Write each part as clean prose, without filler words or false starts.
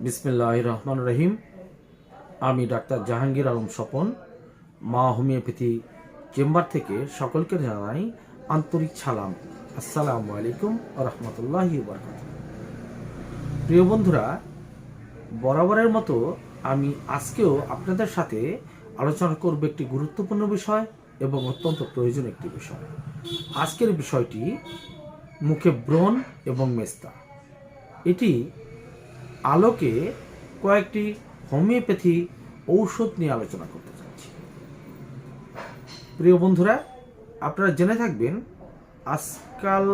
বিসমিল্লাহির রহমানির রহিম। আমি ডাক্তার জাহাঙ্গীর আলম স্বপন, মা হোমিওপ্যাথি চেম্বার থেকে সকলকে জানাই আন্তরিক সালাম। আসসালামু আলাইকুম ওয়া রাহমাতুল্লাহি ওয়া বারাকাতুহু। প্রিয় বন্ধুরা, বরাবরের মতো আমি আজকেও আপনাদের সাথে আলোচনা করব একটি গুরুত্বপূর্ণ বিষয় এবং অত্যন্ত প্রয়োজনীয় একটি বিষয়। আজকের বিষয়টি মুখে ব্রণ এবং মেস্তা। এটি আলোকে কয়েকটি হোমিওপ্যাথি ঔষধ নিয়ে আলোচনা করতে চাচ্ছি। প্রিয় বন্ধুরা, আপনারা জেনে থাকবেন আজকাল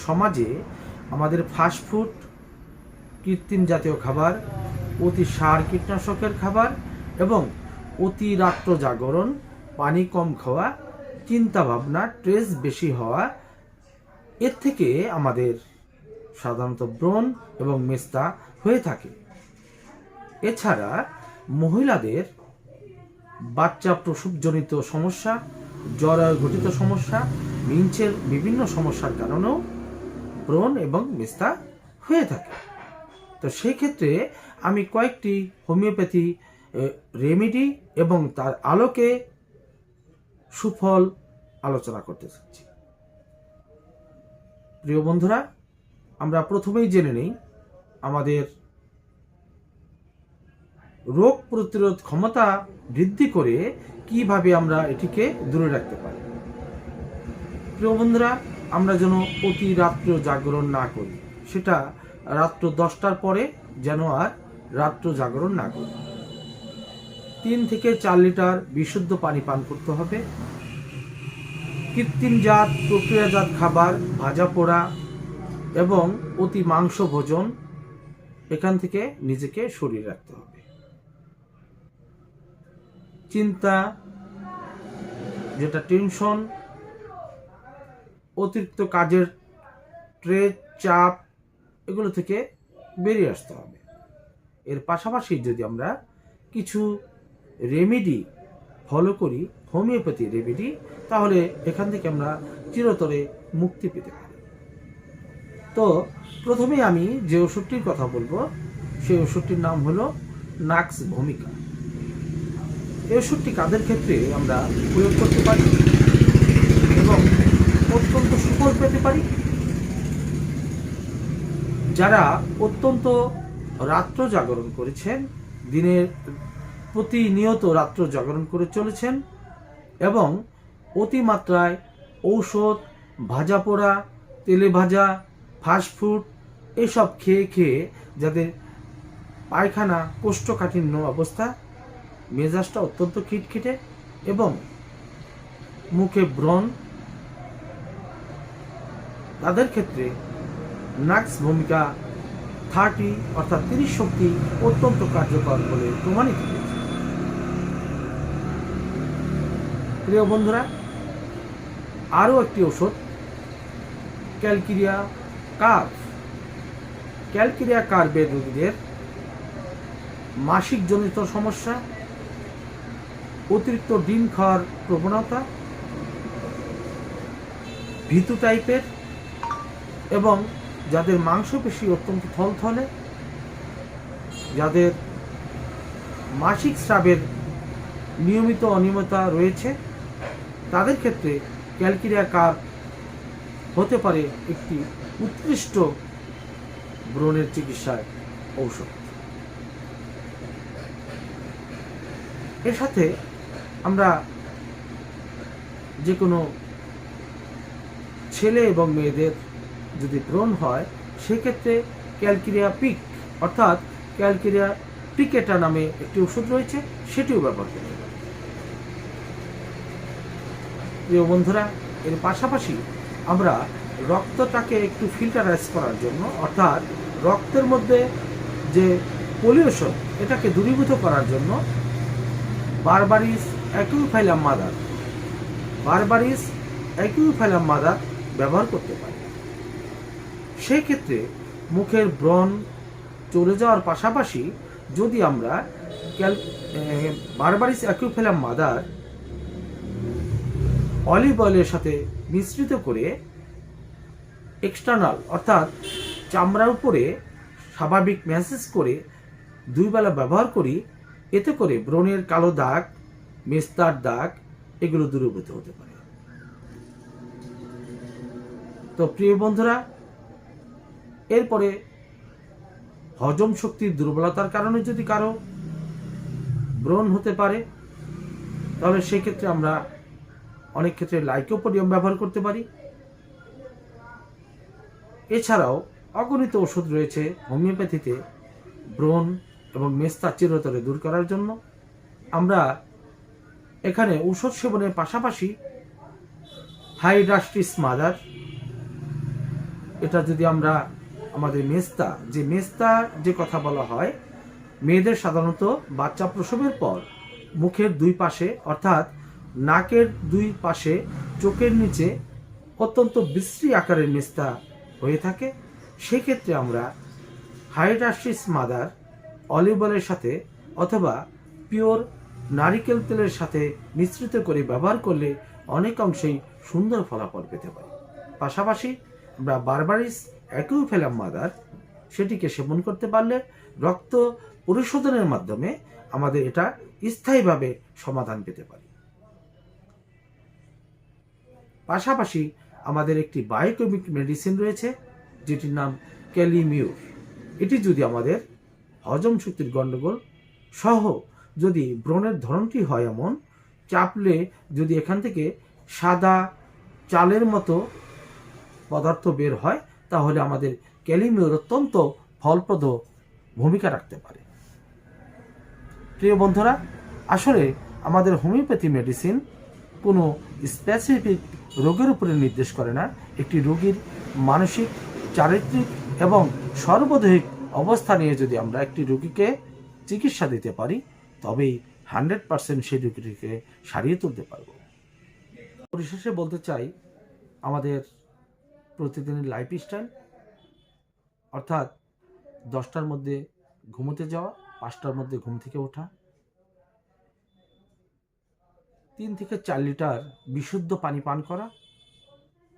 সমাজে আমাদের ফাস্টফুড, কৃত্রিম জাতীয় খাবার, অতি সার কীটনাশকের খাবার এবং অতি রাত্র জাগরণ, পানি কম খাওয়া, চিন্তা ভাবনা, স্ট্রেস বেশি হওয়া, এর থেকে আমাদের সাধারণত ব্রণ এবং মেস্তা হয়ে থাকে। এছাড়া মহিলাদের বাচ্চা প্রসবজনিত সমস্যা, জরায়ুঘটিত সমস্যা, মিঞ্চের বিভিন্ন সমস্যার কারণেও ব্রণ এবং মেস্তা হয়ে থাকে। তো সেই ক্ষেত্রে আমি কয়েকটি হোমিওপ্যাথি রেমেডি এবং তার আলোকে সুফল আলোচনা করতে চাচ্ছি। প্রিয় বন্ধুরা, আমরা প্রথমেই জেনে নেই আমাদের রোগ প্রতিরোধ ক্ষমতা বৃদ্ধি করে কিভাবে আমরা এটিকে দূরে রাখতে পারি। প্রিয় বন্ধুরা, আমরা যেন অতি রাত্র জাগরণ না করি, সেটা রাত্র 10টার পরে যেন আর রাত্র জাগরণ না করি। 3 থেকে 4 লিটার বিশুদ্ধ পানি পান করতে হবে। কৃত্রিমজাত প্রক্রিয়াজাত খাবার, ভাজা পোড়া এবং অতি মাংস ভোজন, এখান থেকে নিজেকে সরিয়ে রাখতে হবে। চিন্তা, যেটা টেনশন, অতিরিক্ত কাজের স্ট্রেস, চাপ, এগুলো থেকে বেরিয়ে আসতে হবে। এর পাশাপাশি যদি আমরা কিছু রেমেডি ফলো করি, হোমিওপ্যাথি রেমেডি, তাহলে এখান থেকে আমরা চিরতরে মুক্তি পেতে পারি। তো প্রথমেই আমি যে ওষুধটির কথা বলবো, সেই ওষুধটির নাম হলো নাক্স ভূমিকা। এই ওষুধটি কাদের ক্ষেত্রে আমরা প্রয়োগ করতে পারি এবং অত্যন্ত সুফল পেতে পারি? যারা অত্যন্ত রাত্র জাগরণ করেছেন, দিনের প্রতিনিয়ত রাত্র জাগরণ করে চলেছেন এবং অতিমাত্রায় ঔষধ, ভাজা পোড়া, তেলে ভাজা, ফাস্টফুড এসব খেয়ে খেয়ে যাদের পায়খানা কোষ্ঠকাঠিন্য অবস্থা, মেজাজটা অত্যন্ত খিটখিটে এবং মুখে ব্রণ, তাদের ক্ষেত্রে নাক্স ভূমিকা 30 অর্থাৎ 30 শক্তি অত্যন্ত কার্যকর বলে প্রমাণিত হয়েছে। প্রিয় বন্ধুরা, আরও একটি ওষুধ ক্যালকিরিয়া কার্ভ। ক্যালকিরিয়া কার্ভের রোগীদের মাসিক জনিত সমস্যা, অতিরিক্ত ডিম খাওয়ার প্রবণতা, ভীতু টাইপের এবং যাদের মাংসপেশি অত্যন্ত থলথলে, যাদের মাসিক স্রাবের নিয়মিত অনিয়মিতা রয়েছে, তাদের ক্ষেত্রে ক্যালকিরিয়া কার্ভ হতে পারে একটি উৎকৃষ্ট ব্রণের চিকিৎসার ঔষধ। এর সাথে আমরা যে কোনো ছেলে এবং মেয়েদের যদি ব্রণ হয়, সেক্ষেত্রে ক্যালকিরিয়া পিক অর্থাৎ ক্যালকিরিয়া পিকেটা নামে একটি ওষুধ রয়েছে, সেটিও ব্যবহার করতে পারি। প্রিয় বন্ধুরা, এর পাশাপাশি আমরা রক্তটাকে একটু ফিল্টারাইজ করার জন্য, অর্থাৎ রক্তের মধ্যে যে পলিউশন, এটাকে দূরীভূত করার জন্য বারবারিস অ্যাকুইফাইলাম মাদার, বারবারিস অ্যাকুইফাইলাম মাদার ব্যবহার করতে পারি। সেই ক্ষেত্রে মুখের ব্রণ চলে যাওয়ার পাশাপাশি যদি আমরা বারবারিস অ্যাকুইফাইলাম মাদার অলিভ অয়েলের সাথে মিশ্রিত করে এক্সটার্নাল অর্থাৎ চামড়ার উপরে স্বাভাবিক ম্যাসেজ করে 2 বেলা ব্যবহার করি, এতে করে ব্রণের কালো দাগ, মেস্তার দাগ এগুলো দূরীভূত হতে পারে। তো প্রিয় বন্ধুরা, এরপরে হজম শক্তির দুর্বলতার কারণে যদি কারো ব্রণ হতে পারে, তাহলে সেক্ষেত্রে আমরা অনেক ক্ষেত্রে লাইকোপোডিয়াম ব্যবহার করতে পারি। এছাড়াও অগণিত ওষুধ রয়েছে হোমিওপ্যাথিতে ব্রণ এবং মেস্তা চিরতরে দূর করার জন্য। আমরা এখানে ঔষধ সেবনের পাশাপাশি হাইড্রাস্টিস মাদার, এটা যদি আমরা আমাদের মেস্তা যে কথা বলা হয়, মেয়েদের সাধারণত বাচ্চা প্রসবের পর মুখের 2 পাশে অর্থাৎ নাকের 2 পাশে চোখের নিচে অত্যন্ত বিশ্রী আকারের মেস্তা হয়ে থাকে। সেক্ষেত্রে আমরা হাইড্রাস্টিস মাদার অলিভ অয়েলের সাথে অথবা পিওর নারিকেল তেলের সাথে মিশ্রিত করে ব্যবহার করলে অনেক অংশেই সুন্দর ফলাফল পেতে পারি। পাশাপাশি আমরা বারবারিস অ্যাকুইফেলাম মাদার, সেটিকে সেবন করতে পারলে রক্ত পরিশোধনের মাধ্যমে আমাদের এটা স্থায়ীভাবে সমাধান পেতে পারি। পাশাপাশি আমাদের একটি বায়োকেমিক মেডিসিন রয়েছে যেটির নাম ক্যালিমিউর। এটি যদি আমাদের হজম শক্তির গণ্ডগোল সহ যদি ব্রণের ধরনটি হয় এমন, চাপলে যদি এখান থেকে সাদা চালের মতো পদার্থ বের হয়, তাহলে আমাদের ক্যালিমিউর অত্যন্ত ফলপ্রদ ভূমিকা রাখতে পারে। প্রিয় বন্ধুরা, আসলে আমাদের হোমিওপ্যাথি মেডিসিন কোনো স্পেসিফিক রোগের উপরে নির্দেশ করে না। একটি রোগীর মানসিক, চারিত্রিক এবং সর্বদেহিক অবস্থা নিয়ে যদি আমরা একটি রোগীকে চিকিৎসা দিতে পারি, তবেই 100% সেই রোগীটিকে সারিয়ে তুলতে পারব। পরিশেষে বলতে চাই, আমাদের প্রতিদিনের লাইফস্টাইল অর্থাৎ 10টার মধ্যে ঘুমোতে যাওয়া, 5টার মধ্যে ঘুম থেকে ওঠা, 3 থেকে 4 লিটার বিশুদ্ধ পানি পান করা,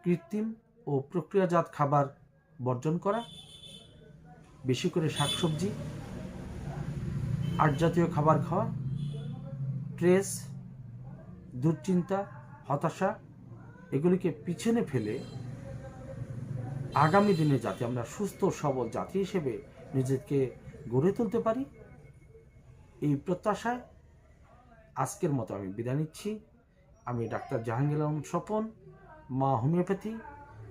কৃত্রিম ও প্রক্রিয়াজাত খাবার বর্জন করা, বেশি করে শাকসবজি, আট জাতীয় খাবার খাওয়া, স্ট্রেস, দুশ্চিন্তা, হতাশা এগুলিকে পিছনে ফেলে আগামী দিনে যাতে আমরা সুস্থ সবল জাতি হিসেবে নিজেকে গড়ে তুলতে পারি, এই প্রত্যাশায় আজকের মতো আমি বিদায় নিচ্ছি। আমি ডাক্তার জাহাঙ্গীর আলম স্বপন, মা হোমিওপ্যাথি,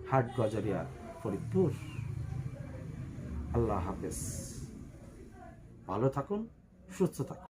হাট গজারিয়া, ফরিদপুর। আল্লাহ হাফেজ। ভালো থাকুন, সুস্থ থাকুন।